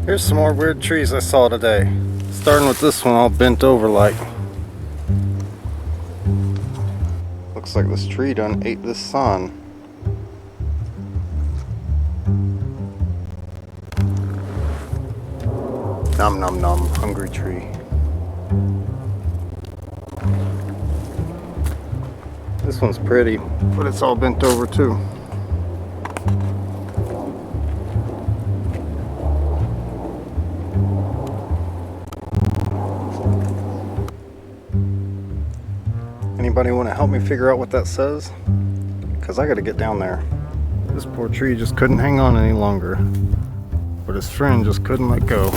Here's some more weird trees I saw today. Starting with this one all bent over like. Looks like this tree done ate the sun. Nom nom nom, hungry tree. This one's pretty, but it's all bent over too. Anybody want to help me figure out what that says? Because I got to get down there. This poor tree just couldn't hang on any longer, but his friend just couldn't let go.